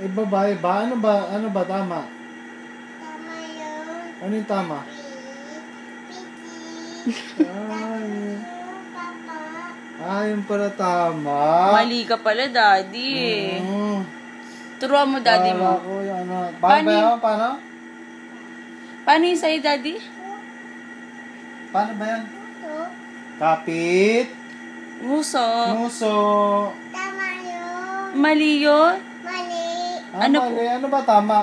babae ba? Ano ba? Ano ba tama? Tama yun. Ano yung tama? Piki. Ay, Papa. yun pala tama. Mali ka pala, Daddy. Turuan mo, Daddy mo. Kala ko yung ano. Paano ba yan? Paano? Paano yung sa'yo, Daddy? Paano ba yan? Ito. Kapit. Nguso. Nguso. Tama yun. Mali yun? Mali. Ano po? Mali. Ano ba tama?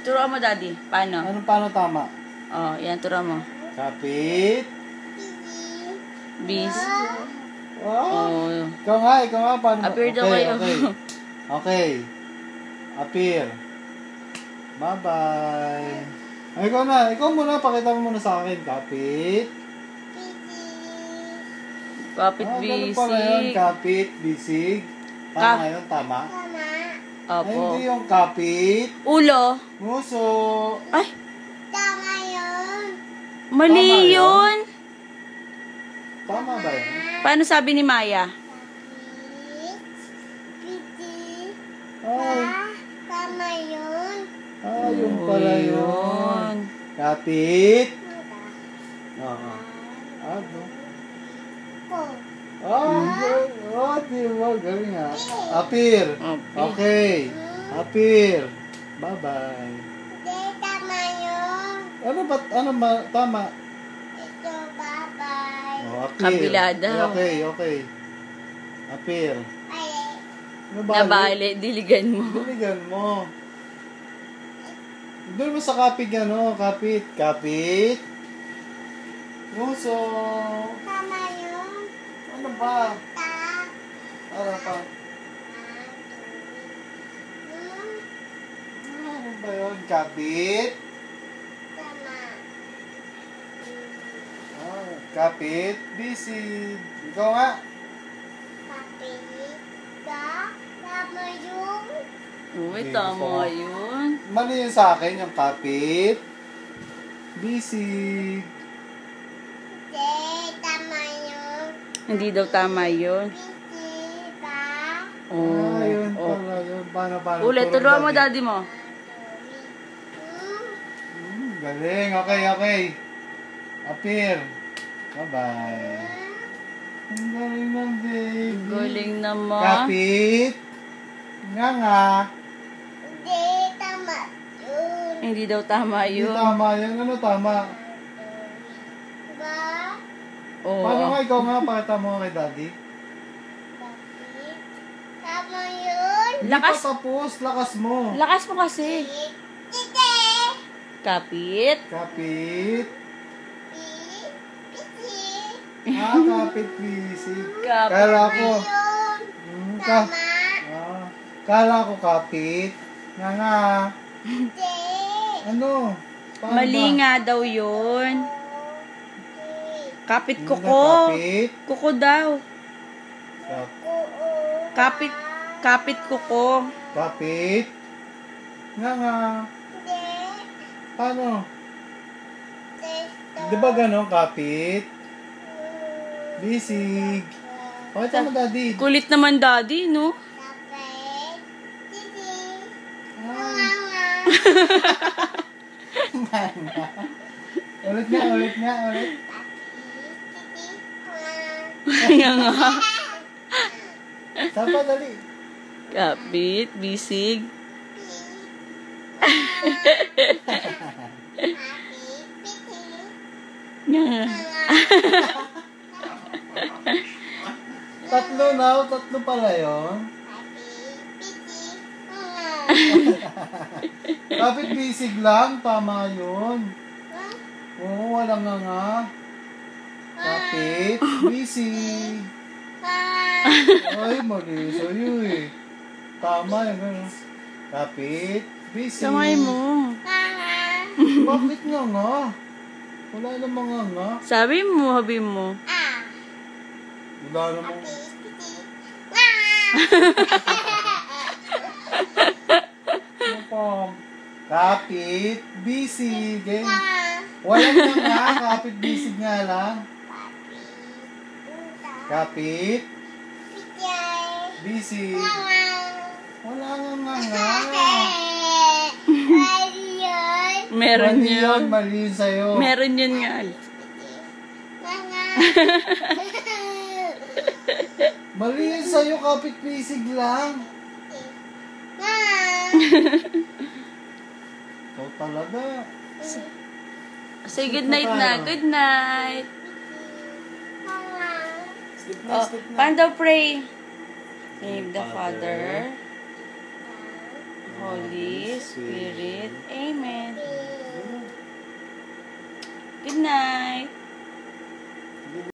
Turuan mo, Daddy. Paano? Paano tama? Oh, yan, turuan mo. Kapit. Piki. Bis. Oh. Oh. Ikaw nga. Paano? Appear daw kayo. Okay. Appear. Bye-bye. Ay, ikaw na. Ikaw muna. Pakita mo muna sa akin. Kapit. Piki. Kapit Ganun pala yun. bisig. Kapit. Bisig. Tama yun. Tama. Tama. Ay, Opo. hindi yung kapit. Ulo. Nguso. Ay, Tama yun. mali Tama yun? yun. Tama ba yun? Paano sabi ni Maya? Kapit. Piki. Ay. Tama yun. Yung pala yun. Kapit. Oo. Ano? Ko. Di ba? Galing nga. Appear. Okay. Okay. Appear. Bye-bye. Hindi, tama yun. Ano ba? Tama. Ito, bye-bye. Oh, appear. Kabila daw. Okay. Appear. Bye. Nabali, diligan mo. Diligan mo. Doon mo sa kapit ano, kapit. Kapit. Nguso. Tama yun. Ano ba? Ta. Para pa. Ano ba yun? Kapit. Tama. Kapit. Busy. Ikaw nga. Kapit. Ka. Tama yun. Uy, Okay, tama gusto yun. Mali yun sa akin, yung kapit. Busy. Hindi, tama yun. Hindi daw tama yun. Piki. Ka. Oh. Yun Oh. pala yun. Paano? Ulit, Turo, turuan mo, Daddy mo. Galing. Okay. Appear. Bye-bye. Ang galing ng baby. Galing naman. Kapit. Nga. Hindi, tama yun. Hindi daw tama Hindi yun. tama yan. Ano tama? Ba. Oo. Paano nga ikaw nga? Pakita mo kay daddy. Kapit. Tama yun. Hindi Lakas. pa tapos. Lakas mo. Lakas mo kasi. Tite. Kapit. Kapit. Piki. Kapit busy. Kapit. Kala ko. Yun. Ka. Tama. Kala ko kapit. Nga. Hindi. Ano? Paano Mali ba? nga daw yun. Kapit Hindi kuko. na Kapit. Kuko daw. Oo. Kapit. Kapit kuko. Kapit. Nga. Hindi. Paano? Testo. Di ba gano'n kapit? Bisig. Pakita mo daddy. Kulit naman, Daddy, no? Kapit. Titi. Ah. Mama. Ulit nga. Titi. Kaya nga. Sapa dali. Kapit, bisig. Nga. Tatlo pala yun. Kapit bisig lang, tama yun. Oo, walang nga. Kapit, bisig. Ay, mali sa'yo eh. Tama yun. Ano? Kapit, bisig. Kamay mo. Bakit nga? Wala namang nga. Sabi mo, habi mo. Wala namang... Kapit, bisig. Eh. Walang nga, kapit, bisig nga lang. Kapit, bisig. Wala nga. Meron Mali yun. Mali yun sa'yo. Meron yun nga. Mali yun sa'yo, kapit-bisig lang. Ikaw talaga. Say good night na. Good night. Sleep Oh, paano daw pray? Name the Father, Holy Spirit. Amen. Good night.